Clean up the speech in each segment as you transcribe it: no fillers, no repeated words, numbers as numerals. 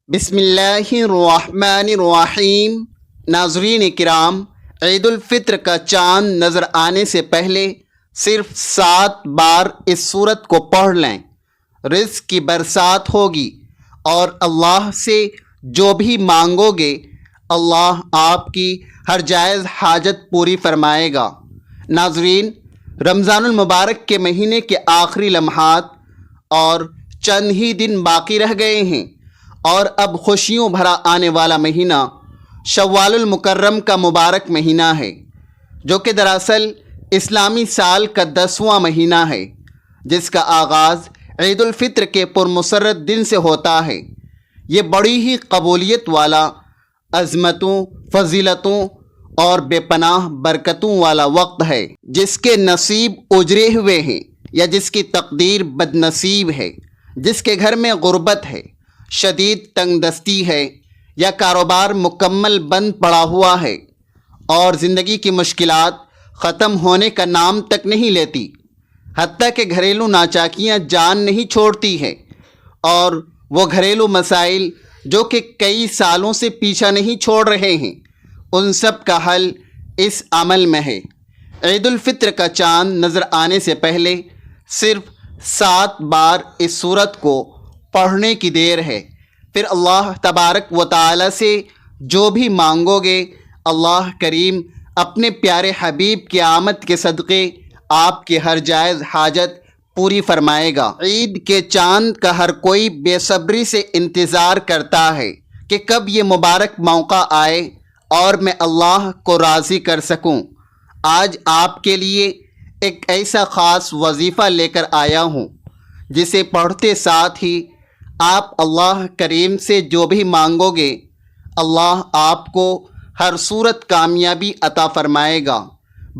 بسم اللہ الرحمن الرحیم۔ ناظرین کرام، عید الفطر کا چاند نظر آنے سے پہلے صرف 7 بار اس سورت کو پڑھ لیں۔ رزق کی برسات ہوگی اور اللہ سے جو بھی مانگو گے اللہ آپ کی ہر جائز حاجت پوری فرمائے گا۔ ناظرین، رمضان المبارک کے مہینے کے آخری لمحات اور چند ہی دن باقی رہ گئے ہیں، اور اب خوشیوں بھرا آنے والا مہینہ شوال المکرم کا مبارک مہینہ ہے، جو کہ دراصل اسلامی سال کا 10واں مہینہ ہے، جس کا آغاز عید الفطر کے پرمسرت دن سے ہوتا ہے۔ یہ بڑی ہی قبولیت والا، عظمتوں، فضیلتوں اور بے پناہ برکتوں والا وقت ہے۔ جس کے نصیب اجرے ہوئے ہیں یا جس کی تقدیر بد نصیب ہے، جس کے گھر میں غربت ہے، شدید تنگ دستی ہے، یا کاروبار مکمل بند پڑا ہوا ہے اور زندگی کی مشکلات ختم ہونے کا نام تک نہیں لیتی، حتیٰ کہ گھریلو ناچاکیاں جان نہیں چھوڑتی ہے، اور وہ گھریلو مسائل جو کہ کئی سالوں سے پیچھا نہیں چھوڑ رہے ہیں، ان سب کا حل اس عمل میں ہے۔ عید الفطر کا چاند نظر آنے سے پہلے صرف 7 بار اس سورت کو پڑھنے کی دیر ہے، پھر اللہ تبارک و تعالی سے جو بھی مانگو گے اللہ کریم اپنے پیارے حبیب کی آمد کے صدقے آپ کی ہر جائز حاجت پوری فرمائے گا۔ عید کے چاند کا ہر کوئی بے صبری سے انتظار کرتا ہے کہ کب یہ مبارک موقع آئے اور میں اللہ کو راضی کر سکوں۔ آج آپ کے لیے ایک ایسا خاص وظیفہ لے کر آیا ہوں، جسے پڑھتے ساتھ ہی آپ اللہ کریم سے جو بھی مانگو گے اللہ آپ کو ہر صورت کامیابی عطا فرمائے گا۔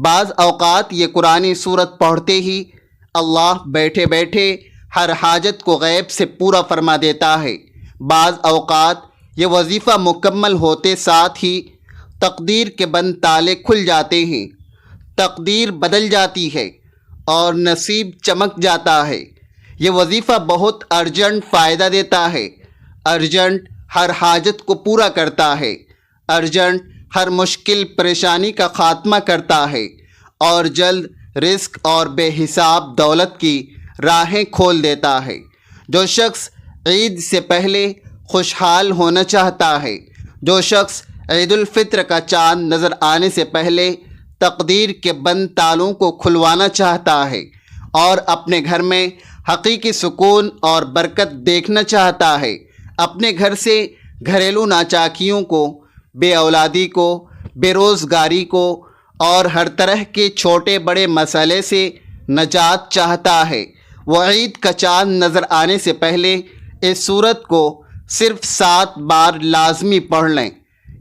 بعض اوقات یہ قرآنی صورت پڑھتے ہی اللہ بیٹھے بیٹھے ہر حاجت کو غیب سے پورا فرما دیتا ہے۔ بعض اوقات یہ وظیفہ مکمل ہوتے ساتھ ہی تقدیر کے بند تالے کھل جاتے ہیں، تقدیر بدل جاتی ہے اور نصیب چمک جاتا ہے۔ یہ وظیفہ بہت ارجنٹ فائدہ دیتا ہے، ارجنٹ ہر حاجت کو پورا کرتا ہے، ارجنٹ ہر مشکل پریشانی کا خاتمہ کرتا ہے، اور جلد رزق اور بے حساب دولت کی راہیں کھول دیتا ہے۔ جو شخص عید سے پہلے خوشحال ہونا چاہتا ہے، جو شخص عید الفطر کا چاند نظر آنے سے پہلے تقدیر کے بند تالوں کو کھلوانا چاہتا ہے اور اپنے گھر میں حقیقی سکون اور برکت دیکھنا چاہتا ہے، اپنے گھر سے گھریلو ناچاکیوں کو، بے اولادی کو، بے روزگاری کو اور ہر طرح کے چھوٹے بڑے مسئلے سے نجات چاہتا ہے، وہ عید کا چاند نظر آنے سے پہلے اس سورت کو صرف 7 بار لازمی پڑھ لیں۔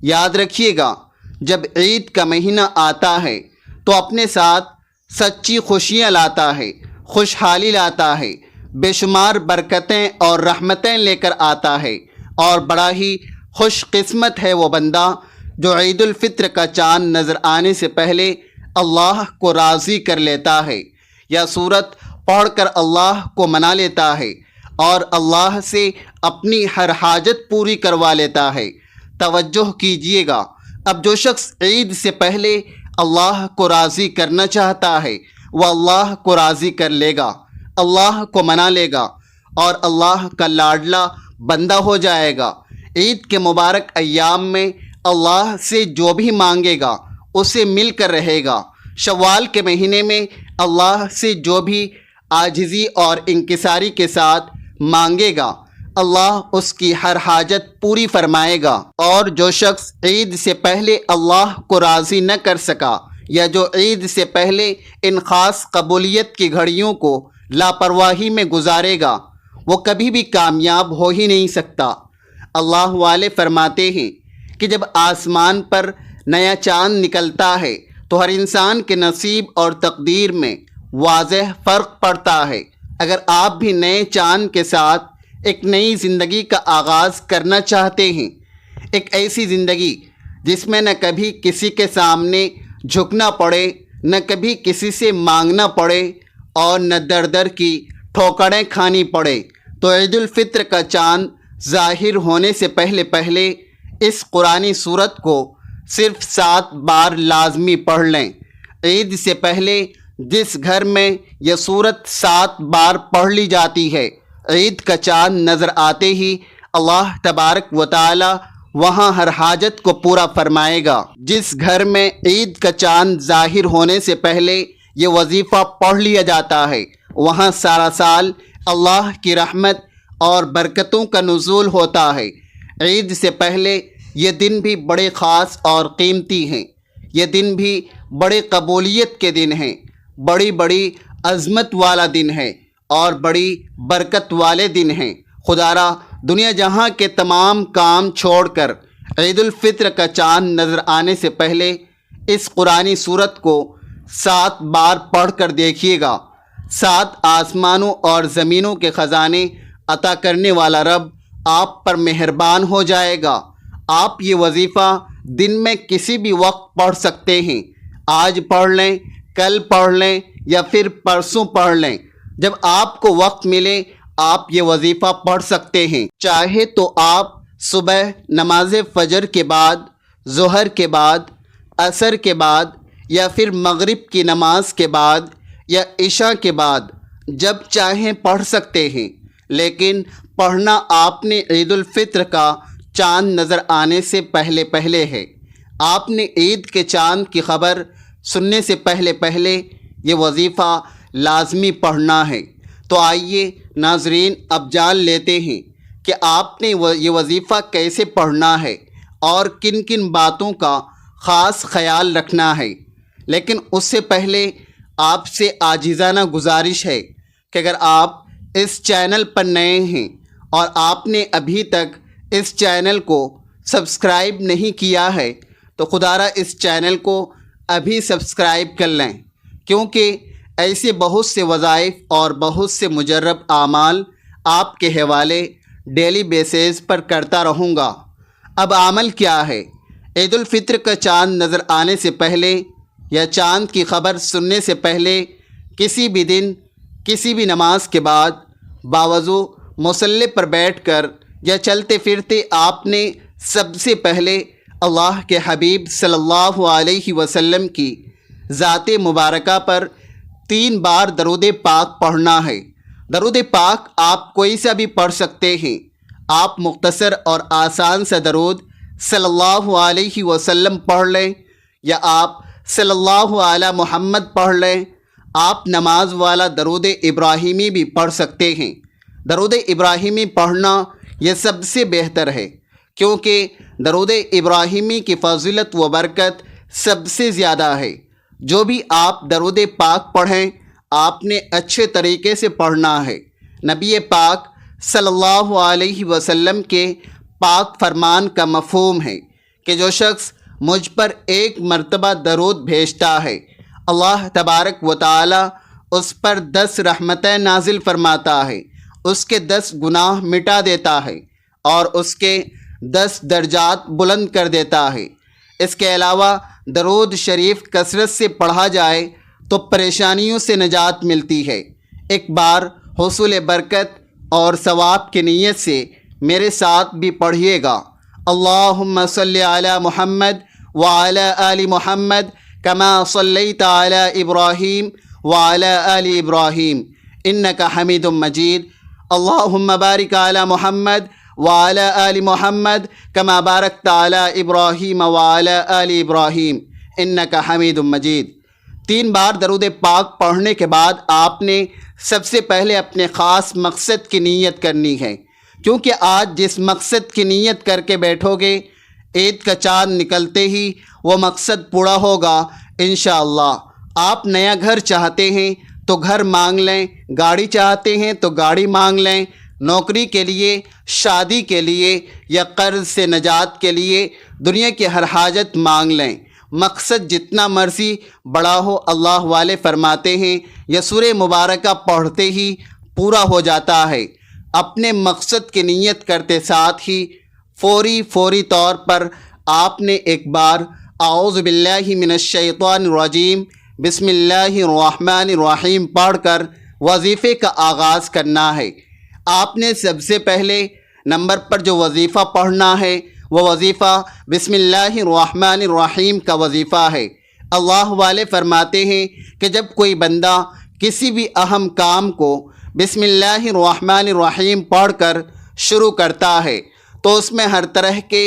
یاد رکھیے گا، جب عید کا مہینہ آتا ہے تو اپنے ساتھ سچی خوشیاں لاتا ہے، خوشحالی لاتا ہے، بے شمار برکتیں اور رحمتیں لے کر آتا ہے، اور بڑا ہی خوش قسمت ہے وہ بندہ جو عید الفطر کا چاند نظر آنے سے پہلے اللہ کو راضی کر لیتا ہے، یا سورت پڑھ کر اللہ کو منا لیتا ہے اور اللہ سے اپنی ہر حاجت پوری کروا لیتا ہے۔ توجہ کیجئے گا، اب جو شخص عید سے پہلے اللہ کو راضی کرنا چاہتا ہے وہ اللہ کو راضی کر لے گا، اللہ کو منا لے گا اور اللہ کا لاڈلا بندہ ہو جائے گا۔ عید کے مبارک ایام میں اللہ سے جو بھی مانگے گا اسے مل کر رہے گا۔ شوال کے مہینے میں اللہ سے جو بھی عاجزی اور انکساری کے ساتھ مانگے گا اللہ اس کی ہر حاجت پوری فرمائے گا۔ اور جو شخص عید سے پہلے اللہ کو راضی نہ کر سکا، یا جو عید سے پہلے ان خاص قبولیت کی گھڑیوں کو لاپرواہی میں گزارے گا وہ کبھی بھی کامیاب ہو ہی نہیں سکتا۔ اللہ والے فرماتے ہیں کہ جب آسمان پر نیا چاند نکلتا ہے تو ہر انسان کے نصیب اور تقدیر میں واضح فرق پڑتا ہے۔ اگر آپ بھی نئے چاند کے ساتھ ایک نئی زندگی کا آغاز کرنا چاہتے ہیں، ایک ایسی زندگی جس میں نہ کبھی کسی کے سامنے جھکنا پڑے، نہ کبھی کسی سے مانگنا پڑے اور نہ در در کی ٹھوکریں کھانی پڑے، تو عید الفطر کا چاند ظاہر ہونے سے پہلے پہلے اس قرآنی صورت کو صرف 7 بار لازمی پڑھ لیں۔ عید سے پہلے جس گھر میں یہ صورت 7 بار پڑھ لی جاتی ہے، عید کا چاند نظر آتے ہی اللہ تبارک و تعالی وہاں ہر حاجت کو پورا فرمائے گا۔ جس گھر میں عید کا چاند ظاہر ہونے سے پہلے یہ وظیفہ پڑھ لیا جاتا ہے، وہاں سارا سال اللہ کی رحمت اور برکتوں کا نزول ہوتا ہے۔ عید سے پہلے یہ دن بھی بڑے خاص اور قیمتی ہیں، یہ دن بھی بڑے قبولیت کے دن ہیں، بڑی بڑی عظمت والا دن ہے اور بڑی برکت والے دن ہیں۔ خدا را دنیا جہاں کے تمام کام چھوڑ کر عید الفطر کا چاند نظر آنے سے پہلے اس قرآنی صورت کو 7 بار پڑھ کر دیکھیے گا۔ 7 آسمانوں اور زمینوں کے خزانے عطا کرنے والا رب آپ پر مہربان ہو جائے گا۔ آپ یہ وظیفہ دن میں کسی بھی وقت پڑھ سکتے ہیں، آج پڑھ لیں، کل پڑھ لیں یا پھر پرسوں پڑھ لیں، جب آپ کو وقت ملے آپ یہ وظیفہ پڑھ سکتے ہیں۔ چاہے تو آپ صبح نماز فجر کے بعد، ظہر کے بعد، عصر کے بعد یا پھر مغرب کی نماز کے بعد یا عشاء کے بعد جب چاہیں پڑھ سکتے ہیں، لیکن پڑھنا آپ نے عید الفطر کا چاند نظر آنے سے پہلے پہلے ہے۔ آپ نے عید کے چاند کی خبر سننے سے پہلے پہلے یہ وظیفہ لازمی پڑھنا ہے۔ تو آئیے ناظرین اب جان لیتے ہیں کہ آپ نے یہ وظیفہ کیسے پڑھنا ہے اور کن کن باتوں کا خاص خیال رکھنا ہے۔ لیکن اس سے پہلے آپ سے عاجزانہ گزارش ہے کہ اگر آپ اس چینل پر نئے ہیں اور آپ نے ابھی تک اس چینل کو سبسکرائب نہیں کیا ہے تو خدا را اس چینل کو ابھی سبسکرائب کر لیں، کیونکہ ایسے بہت سے وظائف اور بہت سے مجرب اعمال آپ کے حوالے ڈیلی بیسز پر کرتا رہوں گا۔ اب عمل کیا ہے؟ عید الفطر کا چاند نظر آنے سے پہلے یا چاند کی خبر سننے سے پہلے کسی بھی دن کسی بھی نماز کے بعد باوضو مصلی پر بیٹھ کر یا چلتے پھرتے آپ نے سب سے پہلے اللہ کے حبیب صلی اللہ علیہ وسلم کی ذات مبارکہ پر 3 بار درود پاک پڑھنا ہے۔ درود پاک آپ کوئی سا بھی پڑھ سکتے ہیں۔ آپ مختصر اور آسان سا درود صلی اللہ علیہ وسلم پڑھ لیں یا آپ صلی اللہ علی محمد پڑھ لیں۔ آپ نماز والا درود ابراہیمی بھی پڑھ سکتے ہیں۔ درود ابراہیمی پڑھنا یہ سب سے بہتر ہے، کیونکہ درود ابراہیمی کی فضیلت و برکت سب سے زیادہ ہے۔ جو بھی آپ درود پاک پڑھیں آپ نے اچھے طریقے سے پڑھنا ہے۔ نبی پاک صلی اللہ علیہ وسلم کے پاک فرمان کا مفہوم ہے کہ جو شخص مجھ پر 1 مرتبہ درود بھیجتا ہے، اللہ تبارک و تعالی اس پر 10 رحمتیں نازل فرماتا ہے، اس کے 10 گناہ مٹا دیتا ہے اور اس کے 10 درجات بلند کر دیتا ہے۔ اس کے علاوہ درود شریف کثرت سے پڑھا جائے تو پریشانیوں سے نجات ملتی ہے۔ ایک بار حصول برکت اور ثواب کی نیت سے میرے ساتھ بھی پڑھیے گا۔ اللہم صلی علی محمد وعلی آل محمد کما صلیت علی ابراہیم وعلی آل ابراہیم انک حمید مجید۔ اللہم بارک علی محمد وعلی آل محمد کما بارکت علی ابراہیم وعلی آل ابراہیم انک حمید مجید۔ 3 بار درود پاک پڑھنے کے بعد آپ نے سب سے پہلے اپنے خاص مقصد کی نیت کرنی ہے، کیونکہ آج جس مقصد کی نیت کر کے بیٹھو گے عید کا چاند نکلتے ہی وہ مقصد پورا ہوگا انشاءاللہ۔ آپ نیا گھر چاہتے ہیں تو گھر مانگ لیں، گاڑی چاہتے ہیں تو گاڑی مانگ لیں، نوکری کے لیے، شادی کے لیے یا قرض سے نجات کے لیے دنیا کی ہر حاجت مانگ لیں۔ مقصد جتنا مرضی بڑا ہو، اللہ والے فرماتے ہیں یہ سورہ مبارکہ پڑھتے ہی پورا ہو جاتا ہے۔ اپنے مقصد کی نیت کرتے ساتھ ہی فوری طور پر آپ نے ایک بار اعوذ باللہ من الشیطان الرجیم بسم اللہ الرحمن الرحیم پڑھ کر وظیفے کا آغاز کرنا ہے۔ آپ نے سب سے پہلے نمبر پر جو وظیفہ پڑھنا ہے وہ وظیفہ بسم اللہ الرحمن الرحیم کا وظیفہ ہے۔ اللہ والے فرماتے ہیں کہ جب کوئی بندہ کسی بھی اہم کام کو بسم اللہ الرحمن الرحیم پڑھ کر شروع کرتا ہے تو اس میں ہر طرح کے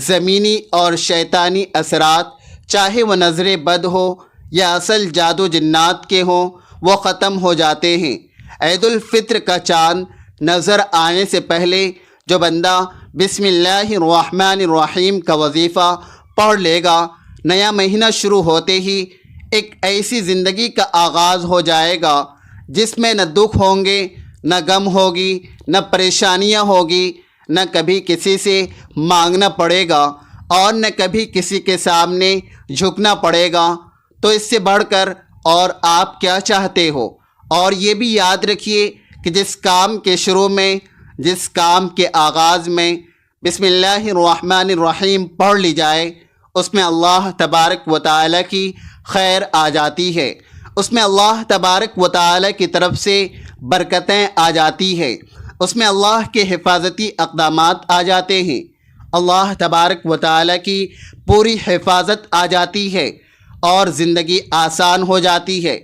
زمینی اور شیطانی اثرات، چاہے وہ نظر بد ہو یا اصل جادو جنات کے ہوں، وہ ختم ہو جاتے ہیں۔ عید الفطر کا چاند نظر آنے سے پہلے جو بندہ بسم اللہ الرحمن الرحیم کا وظیفہ پڑھ لے گا، نیا مہینہ شروع ہوتے ہی ایک ایسی زندگی کا آغاز ہو جائے گا جس میں نہ دکھ ہوں گے، نہ غم ہوگی، نہ پریشانیاں ہوگی، نہ کبھی کسی سے مانگنا پڑے گا اور نہ کبھی کسی کے سامنے جھکنا پڑے گا۔ تو اس سے بڑھ کر اور آپ کیا چاہتے ہو؟ اور یہ بھی یاد رکھیے کہ جس کام کے شروع میں، جس کام کے آغاز میں بسم اللہ الرحمن الرحیم پڑھ لی جائے، اس میں اللہ تبارک و تعالیٰ کی خیر آ جاتی ہے، اس میں اللہ تبارک و تعالیٰ کی طرف سے برکتیں آ جاتی ہے، اس میں اللہ کے حفاظتی اقدامات آ جاتے ہیں، اللہ تبارک و تعالیٰ کی پوری حفاظت آ جاتی ہے اور زندگی آسان ہو جاتی ہے،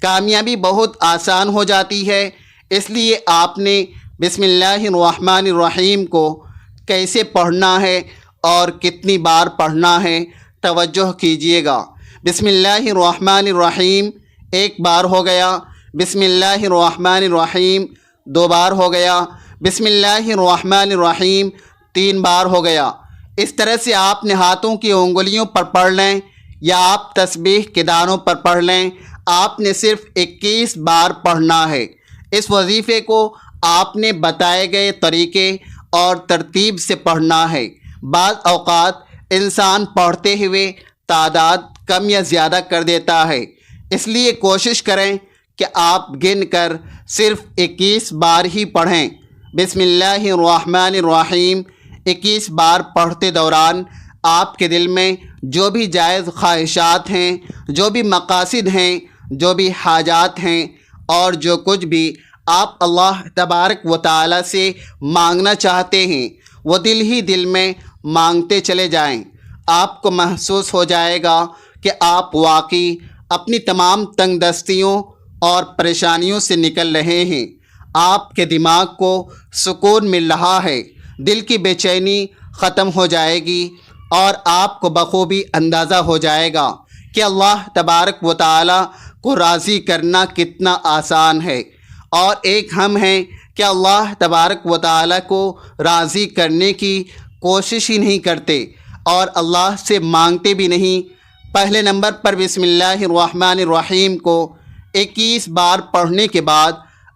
کامیابی بہت آسان ہو جاتی ہے۔ اس لیے آپ نے بسم اللہ الرحمن الرحیم کو کیسے پڑھنا ہے اور کتنی بار پڑھنا ہے توجہ کیجیے گا۔ بسم اللہ الرحمن الرحیم ایک بار ہو گیا، بسم اللہ الرحمن الرحیم 2 بار ہو گیا، بسم اللہ الرحمن الرحیم 3 بار ہو گیا۔ اس طرح سے آپ نے ہاتھوں کی انگلیوں پر پڑھ لیں یا آپ تسبیح کے دانوں پر پڑھ لیں، آپ نے صرف 21 بار پڑھنا ہے۔ اس وظیفے کو آپ نے بتائے گئے طریقے اور ترتیب سے پڑھنا ہے۔ بعض اوقات انسان پڑھتے ہوئے تعداد کم یا زیادہ کر دیتا ہے، اس لیے کوشش کریں کہ آپ گن کر صرف 21 بار ہی پڑھیں۔ بسم اللہ الرحمن الرحیم 21 بار پڑھتے دوران آپ کے دل میں جو بھی جائز خواہشات ہیں، جو بھی مقاصد ہیں، جو بھی حاجات ہیں اور جو کچھ بھی آپ اللہ تبارک و تعالیٰ سے مانگنا چاہتے ہیں، وہ دل ہی دل میں مانگتے چلے جائیں۔ آپ کو محسوس ہو جائے گا کہ آپ واقعی اپنی تمام تنگ دستیوں اور پریشانیوں سے نکل رہے ہیں، آپ کے دماغ کو سکون مل رہا ہے، دل کی بے چینی ختم ہو جائے گی اور آپ کو بخوبی اندازہ ہو جائے گا کہ اللہ تبارک و تعالیٰ کو راضی کرنا کتنا آسان ہے، اور ایک ہم ہیں کہ اللہ تبارک و تعالیٰ کو راضی کرنے کی کوشش ہی نہیں کرتے اور اللہ سے مانگتے بھی نہیں۔ پہلے نمبر پر بسم اللہ الرحمن الرحیم کو 21 بار پڑھنے کے بعد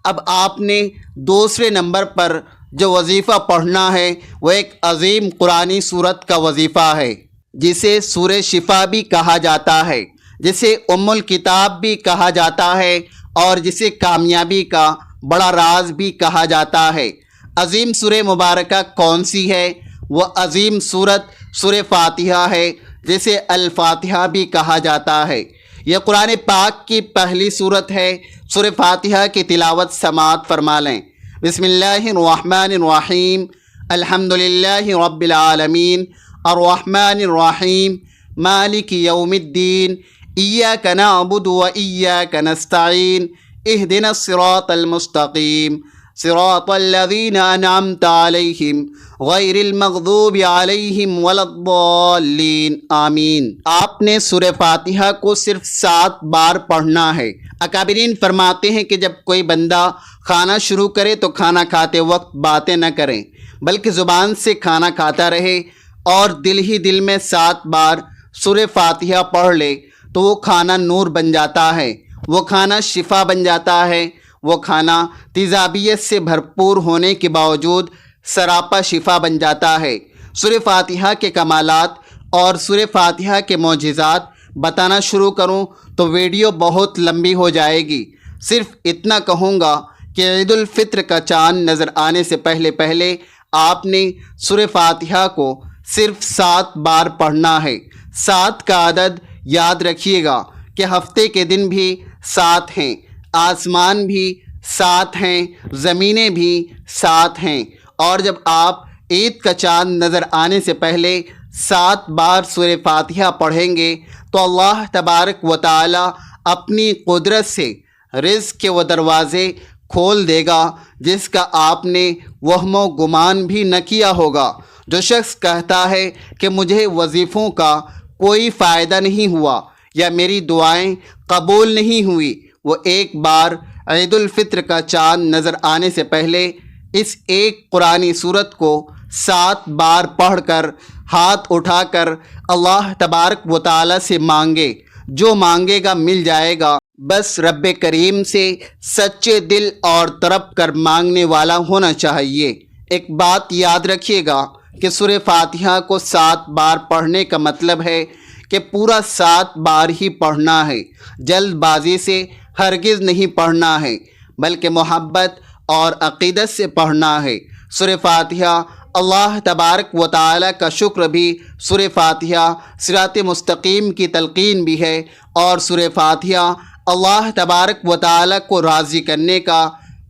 اب آپ نے دوسرے نمبر پر جو وظیفہ پڑھنا ہے وہ ایک عظیم قرآنی سورت کا وظیفہ ہے، جسے سورہ شفا بھی کہا جاتا ہے، جسے ام الکتاب بھی کہا جاتا ہے اور جسے کامیابی کا بڑا راز بھی کہا جاتا ہے۔ عظیم سورہ مبارکہ کون سی ہے؟ وہ عظیم سورت سورہ فاتحہ ہے، جسے الفاتحہ بھی کہا جاتا ہے۔ یہ قرآن پاک کی پہلی سورت ہے۔ سورہ فاتحہ کی تلاوت سماعت فرما لیں۔ بسم اللہ الرحمن الرحیم، الحمدللہ رب العالمین، الرحمن الرحیم، مالک یوم الدین، ایاک نعبد و ایاک نستعین، اہدنا الصراط المستقیم، صراط الذین انعمت علیہم غیر المغضوب علیہم ولا الضالین، آمین۔ آپ نے سورہ فاتحہ کو صرف 7 بار پڑھنا ہے۔ اکابرین فرماتے ہیں کہ جب کوئی بندہ کھانا شروع کرے تو کھانا کھاتے وقت باتیں نہ کریں، بلکہ زبان سے کھانا کھاتا رہے اور دل ہی دل میں 7 بار سورہ فاتحہ پڑھ لے تو وہ کھانا نور بن جاتا ہے، وہ کھانا شفا بن جاتا ہے، وہ کھانا تیزابیت سے بھرپور ہونے کے باوجود سراپا شفا بن جاتا ہے۔ سورہ فاتحہ کے کمالات اور سورہ فاتحہ کے معجزات بتانا شروع کروں تو ویڈیو بہت لمبی ہو جائے گی۔ صرف اتنا کہوں گا کہ عید الفطر کا چاند نظر آنے سے پہلے آپ نے سورہ فاتحہ کو صرف 7 بار پڑھنا ہے۔ 7 کا عدد یاد رکھیے گا کہ ہفتے کے دن بھی 7 ہیں، آسمان بھی 7 ہیں، زمینیں بھی 7 ہیں اور جب آپ عید کا چاند نظر آنے سے پہلے 7 بار سورہ فاتحہ پڑھیں گے تو اللہ تبارک و تعالی اپنی قدرت سے رزق کے وہ دروازے کھول دے گا جس کا آپ نے وہم و گمان بھی نہ کیا ہوگا۔ جو شخص کہتا ہے کہ مجھے وظیفوں کا کوئی فائدہ نہیں ہوا یا میری دعائیں قبول نہیں ہوئی، وہ ایک بار عید الفطر کا چاند نظر آنے سے پہلے اس ایک قرآنی سورت کو 7 بار پڑھ کر ہاتھ اٹھا کر اللہ تبارک و تعالی سے مانگے، جو مانگے گا مل جائے گا۔ بس رب کریم سے سچے دل اور تڑپ کر مانگنے والا ہونا چاہیے۔ ایک بات یاد رکھیے گا کہ سورہ فاتحہ کو 7 بار پڑھنے کا مطلب ہے کہ پورا 7 بار ہی پڑھنا ہے، جلد بازی سے ہرگز نہیں پڑھنا ہے، بلکہ محبت اور عقیدت سے پڑھنا ہے۔ سورہ فاتحہ اللہ تبارک و تعالی کا شکر بھی، سورہ فاتحہ صراط مستقیم کی تلقین بھی ہے، اور سورہ فاتحہ اللہ تبارک و تعالی کو راضی کرنے کا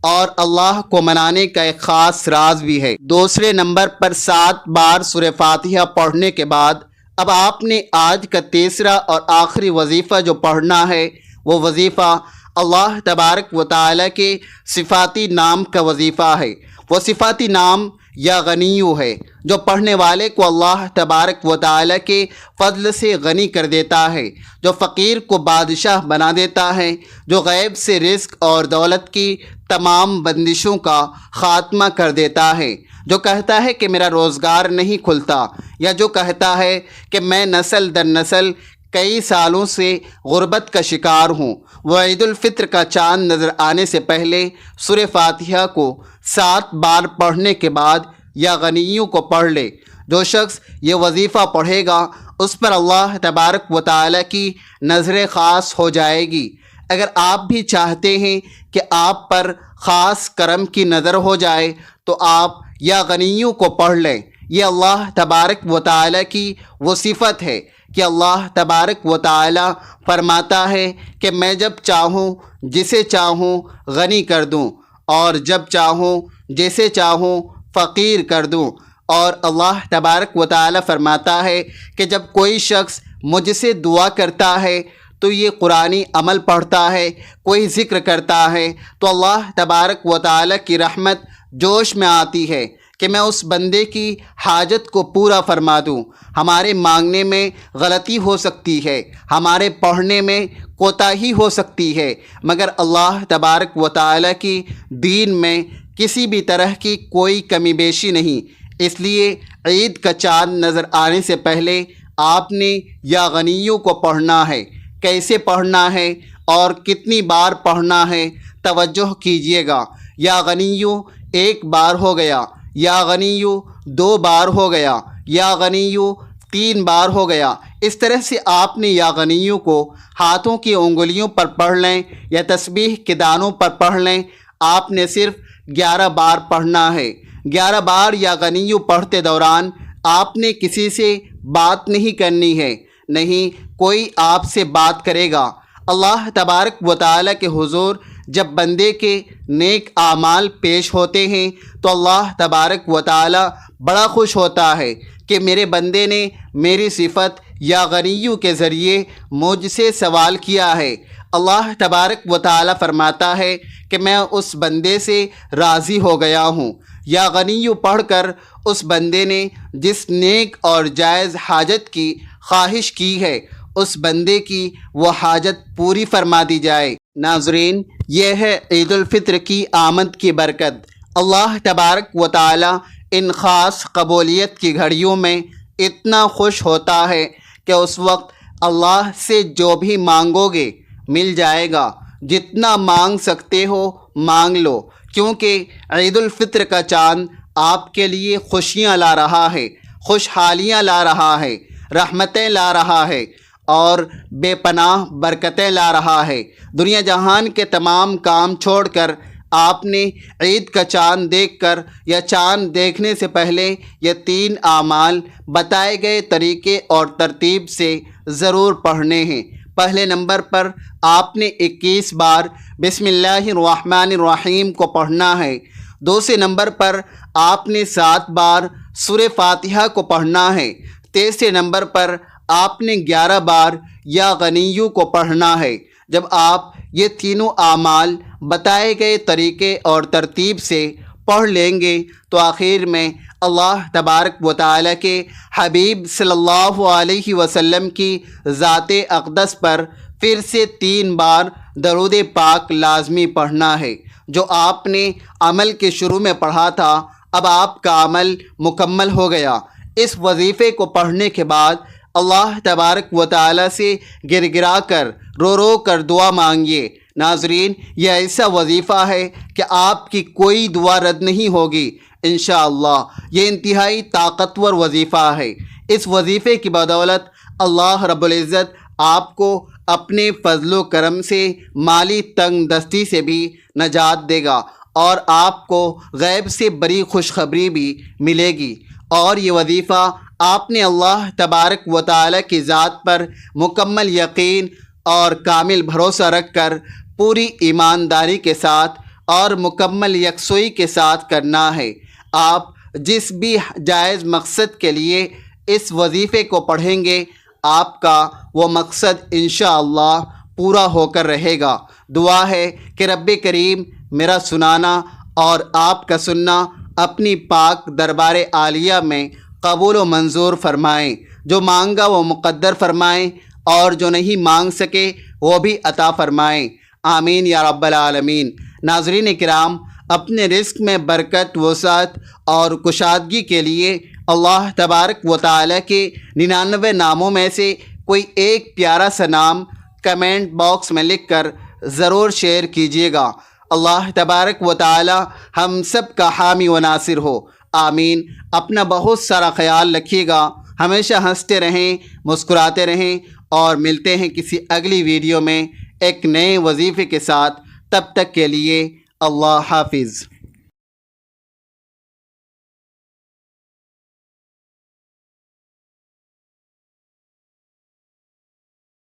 اور اللہ کو منانے کا ایک خاص راز بھی ہے۔ دوسرے نمبر پر 7 بار سورہ فاتحہ پڑھنے کے بعد اب آپ نے آج کا تیسرا اور آخری وظیفہ جو پڑھنا ہے، وہ وظیفہ اللہ تبارک و تعالی کے صفاتی نام کا وظیفہ ہے۔ وہ صفاتی نام یا غنیو ہے جو پڑھنے والے کو اللہ تبارک و تعالی کے فضل سے غنی کر دیتا ہے، جو فقیر کو بادشاہ بنا دیتا ہے، جو غیب سے رزق اور دولت کی تمام بندشوں کا خاتمہ کر دیتا ہے، جو کہتا ہے کہ میرا روزگار نہیں کھلتا، یا جو کہتا ہے کہ میں نسل در نسل کئی سالوں سے غربت کا شکار ہوں، وہ عید الفطر کا چاند نظر آنے سے پہلے سورہ فاتحہ کو 7 بار پڑھنے کے بعد یا غنیوں کو پڑھ لے۔ جو شخص یہ وظیفہ پڑھے گا اس پر اللہ تبارک و تعالی کی نظر خاص ہو جائے گی۔ اگر آپ بھی چاہتے ہیں کہ آپ پر خاص کرم کی نظر ہو جائے تو آپ یا غنیوں کو پڑھ لیں۔ یہ اللہ تبارک و تعالی کی وہ صفت ہے کہ اللہ تبارک و تعالی فرماتا ہے کہ میں جب چاہوں جسے چاہوں غنی کر دوں، اور جب چاہوں جسے چاہوں فقیر کر دوں۔ اور اللہ تبارک و تعالی فرماتا ہے کہ جب کوئی شخص مجھ سے دعا کرتا ہے تو یہ قرآنی عمل پڑھتا ہے، کوئی ذکر کرتا ہے، تو اللہ تبارک و تعالی کی رحمت جوش میں آتی ہے کہ میں اس بندے کی حاجت کو پورا فرما دوں۔ ہمارے مانگنے میں غلطی ہو سکتی ہے، ہمارے پڑھنے میں کوتاہی ہو سکتی ہے، مگر اللہ تبارک و تعالی کی دین میں کسی بھی طرح کی کوئی کمی بیشی نہیں۔ اس لیے عید کا چاند نظر آنے سے پہلے آپ نے یا غنیوں کو پڑھنا ہے۔ کیسے پڑھنا ہے اور کتنی بار پڑھنا ہے، توجہ کیجیے گا۔ یا غنیوں 1 بار ہو گیا، یا غنیوں 2 بار ہو گیا، یا غنیوں 3 بار ہو گیا۔ اس طرح سے آپ نے یا غنیوں کو ہاتھوں کی انگلیوں پر پڑھ لیں یا تسبیح کے دانوں پر پڑھ لیں۔ آپ نے صرف 11 بار پڑھنا ہے۔ 11 بار یا غنیوں پڑھتے دوران آپ نے کسی سے بات نہیں کرنی ہے، نہیں کوئی آپ سے بات کرے گا۔ اللہ تبارک و تعالی کے حضور جب بندے کے نیک اعمال پیش ہوتے ہیں تو اللہ تبارک و تعالی بڑا خوش ہوتا ہے کہ میرے بندے نے میری صفت یا غنیوں کے ذریعے مجھ سے سوال کیا ہے۔ اللہ تبارک و تعالی فرماتا ہے کہ میں اس بندے سے راضی ہو گیا ہوں۔ یا غنیوں پڑھ کر اس بندے نے جس نیک اور جائز حاجت کی خواہش کی ہے اس بندے کی وہ حاجت پوری فرما دی جائے۔ ناظرین، یہ ہے عید الفطر کی آمد کی برکت۔ اللہ تبارک و تعالی ان خاص قبولیت کی گھڑیوں میں اتنا خوش ہوتا ہے کہ اس وقت اللہ سے جو بھی مانگو گے مل جائے گا۔ جتنا مانگ سکتے ہو مانگ لو، کیونکہ عید الفطر کا چاند آپ کے لیے خوشیاں لا رہا ہے، خوشحالیاں لا رہا ہے، رحمتیں لا رہا ہے اور بے پناہ برکتیں لا رہا ہے۔ دنیا جہان کے تمام کام چھوڑ کر آپ نے عید کا چاند دیکھ کر یا چاند دیکھنے سے پہلے یہ 3 اعمال بتائے گئے طریقے اور ترتیب سے ضرور پڑھنے ہیں۔ پہلے نمبر پر آپ نے 21 بار بسم اللہ الرحمن الرحیم کو پڑھنا ہے۔ دوسرے نمبر پر آپ نے 7 بار سورہ فاتحہ کو پڑھنا ہے۔ تیسرے نمبر پر آپ نے 11 بار یا غنیو کو پڑھنا ہے۔ جب آپ یہ تینوں اعمال بتائے گئے طریقے اور ترتیب سے پڑھ لیں گے تو آخر میں اللہ تبارک و تعالیٰ کے حبیب صلی اللہ علیہ وسلم کی ذات اقدس پر پھر سے 3 بار درود پاک لازمی پڑھنا ہے۔ جو آپ نے عمل کے شروع میں پڑھا تھا اب آپ کا عمل مکمل ہو گیا۔ اس وظیفے کو پڑھنے کے بعد اللہ تبارک و تعالیٰ سے گر گرا کر رو رو کر دعا مانگیے۔ ناظرین، یہ ایسا وظیفہ ہے کہ آپ کی کوئی دعا رد نہیں ہوگی انشاءاللہ۔ یہ انتہائی طاقتور وظیفہ ہے۔ اس وظیفے کی بدولت اللہ رب العزت آپ کو اپنے فضل و کرم سے مالی تنگ دستی سے بھی نجات دے گا اور آپ کو غیب سے بڑی خوشخبری بھی ملے گی۔ اور یہ وظیفہ آپ نے اللہ تبارک و تعالیٰ کی ذات پر مکمل یقین اور کامل بھروسہ رکھ کر پوری ایمانداری کے ساتھ اور مکمل یکسوئی کے ساتھ کرنا ہے۔ آپ جس بھی جائز مقصد کے لیے اس وظیفے کو پڑھیں گے آپ کا وہ مقصد انشاءاللہ پورا ہو کر رہے گا۔ دعا ہے کہ رب کریم میرا سنانا اور آپ کا سننا اپنی پاک دربار عالیہ میں قبول و منظور فرمائیں۔ جو مانگا وہ مقدر فرمائیں اور جو نہیں مانگ سکے وہ بھی عطا فرمائیں۔ آمین یا رب العالمین۔ ناظرین کرام، اپنے رزق میں برکت، وسعت اور کشادگی کے لیے اللہ تبارک و تعالیٰ کے 99 ناموں میں سے کوئی ایک پیارا سا نام کمنٹ باکس میں لکھ کر ضرور شیئر کیجیے گا۔ اللہ تبارک و تعالی ہم سب کا حامی و ناصر ہو، آمین۔ اپنا بہت سارا خیال رکھیے گا، ہمیشہ ہنستے رہیں، مسکراتے رہیں، اور ملتے ہیں کسی اگلی ویڈیو میں ایک نئے وظیفے کے ساتھ۔ تب تک کے لیے اللہ حافظ۔